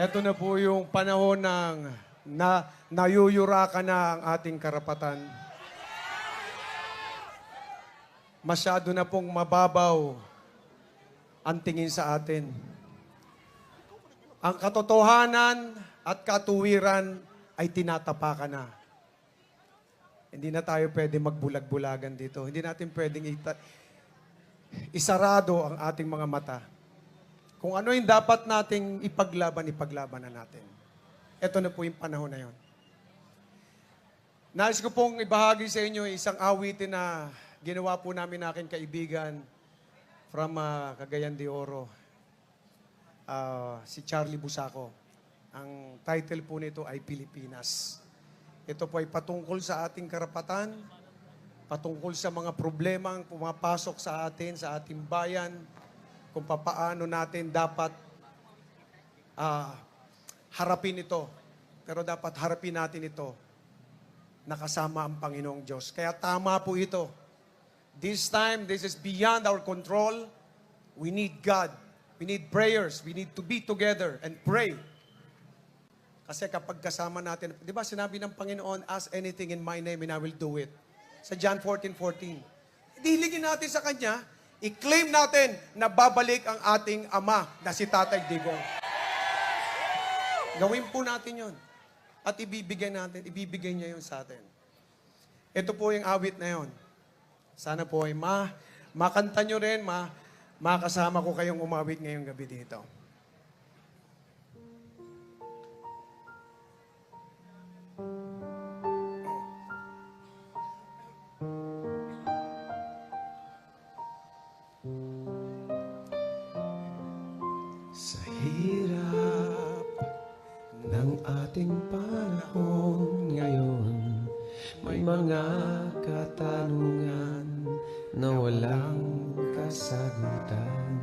Ito na po yung panahon ng nayuyurakan na ang ating karapatan. Masyado na pong mababaw ang tingin sa atin. Ang katotohanan at katuwiran ay tinatapakan na. Hindi na tayo pwede magbulag-bulagan dito. Hindi natin pwedeng isarado ang ating mga mata. Kung ano yung dapat nating ipaglaban na natin. Ito na po yung panahon na yon. Nais ko pong ibahagi sa inyo isang awitin na ginawa po namin aking kaibigan from Cagayan de Oro, si Charlie Busaco. Ang title po nito ay Pilipinas. Ito po ay patungkol sa ating karapatan, patungkol sa mga problema ang pumapasok sa atin, sa ating bayan, kung papaano natin dapat harapin ito. Pero dapat harapin natin ito nakasama ang Panginoong Diyos. Kaya tama po ito. This time, this is beyond our control. We need God. We need prayers. We need to be together and pray. Kasi kapag kasama natin, di ba sinabi ng Panginoon, ask anything in my name and I will do it. Sa John 14:14. Idiligin natin sa Kanya, i-claim natin na babalik ang ating Ama na si Tatay Digong. Gawin po natin yon. At ibibigay niya yun sa atin. Ito po yung awit na yon. Sana po ay makanta nyo rin, makasama ko kayong umawit ngayong gabi dito. Sa hirap ng ating panahon ngayon, may mga katanungan na walang kasagutan.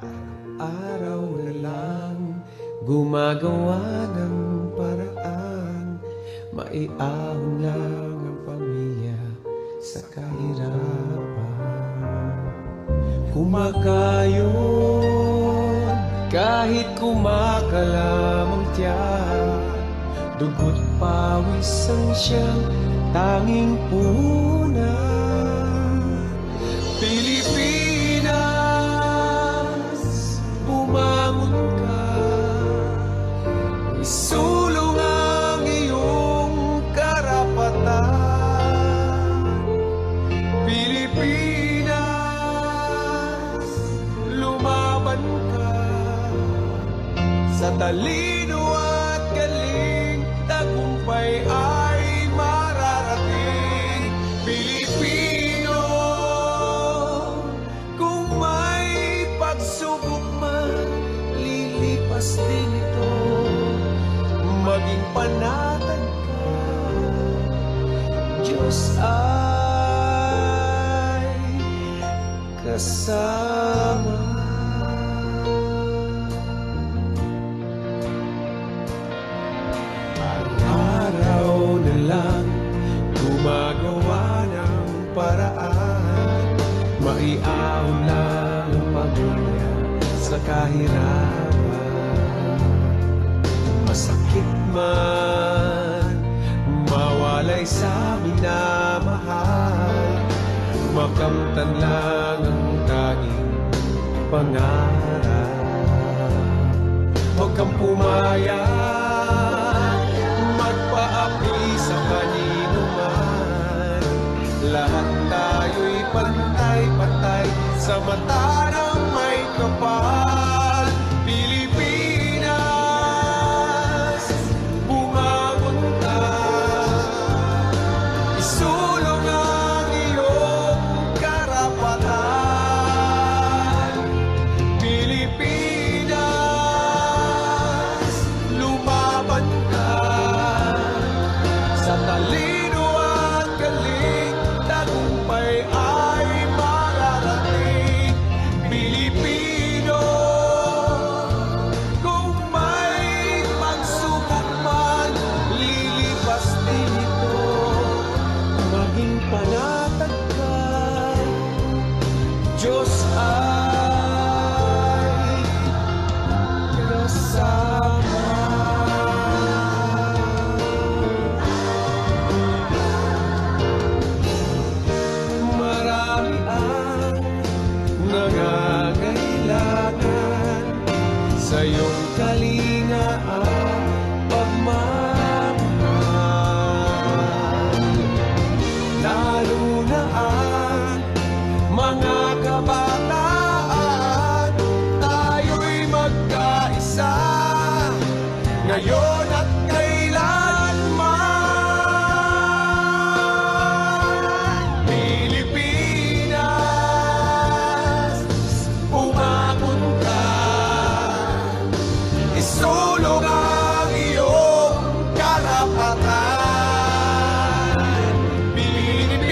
Araw-araw na lang gumagawa ng paraan, maiahon lang ang pamilya sa kahirapan. Kumakayon kahit kumakalamang tiyan, dugo't pawis ang siyang tanging punan. Pilipinas, bumangon ka, isulong ang iyong karapatan. Pilipinas, lumaban ka, sa talino at galing, tagumpay ay mararating. Pilipino, kung may pagsubok man, lilipas din ito. Maging panatag ka, Diyos ay kasama. Araw na lang gumagawa ng paraan, maiahon lang ang pamilya sa kahirapan. Masakit man mawalay sa minamahal, makamtan lang ang tanging pangarap. Huwag kang pumayag, magpaapi sa kanino man. Lahat tayo'y pantay-pantay sa mata ng may kapal. Pilipinas, bumangon ka, isulong ang iyong karapatan. Pilipinas, lumaban ka, sa talino at galing, tagumpay ay mararating. Pilipino, iyong kalinga at pagmamahal. Lalo na ang mga kabataan, tayo'y magkaisa ngayon at kailanman. Pilipinas, umabot ka, isulong ang iyong karapatan. Pilipinas,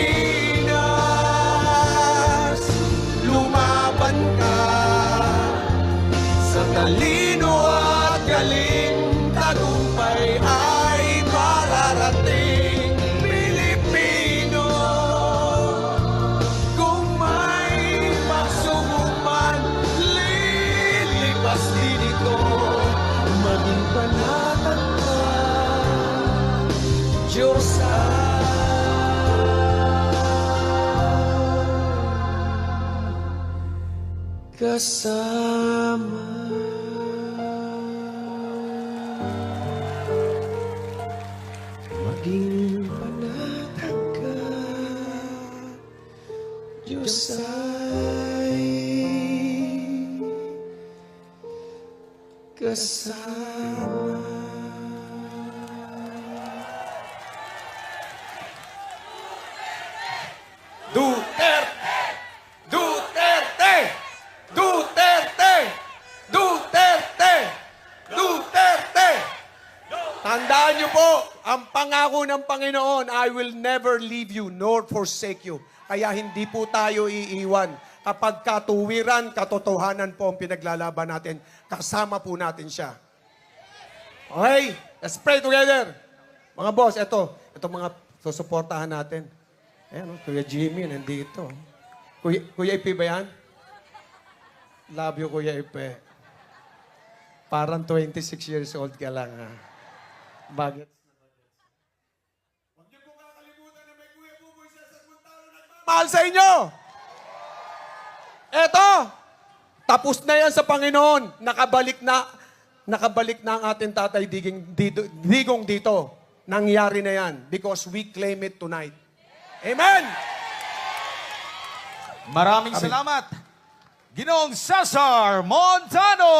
lumaban ka, sa talino at galing, tagumpay ay mararating. Pilipino, kung may pagsubok man, lilipas din ito. Maging panatag ka, Diyos ay kasama. Maging panatag ka, Diyos ay kasama. Duterte! Duterte! Duterte! Duterte! Duterte! Tandaan niyo po, ang pangako ng Panginoon, I will never leave you nor forsake you. Kaya hindi po tayo iiwan. Kapag katuwiran, katotohanan po ang pinaglalaban natin, kasama po natin siya. Okay, let's pray together. Mga boss, ito mga susuportahan natin. Ayan, Kuya Jimmy, nandito. Kuya Ipe ba yan? Love you, Kuya Ipe. Parang 26 years old ka lang, ha? Bagets na bagets. Huwag niyo po kakalimutan na may Kuya Buboy Cesar Montano nagmamahal sa inyo! Eto! Tapos na yan sa Panginoon. Nakabalik na ang ating tatay Digong dito. Nangyari na yan because we claim it tonight. Amen! Maraming salamat, Ginoong Cesar Montano!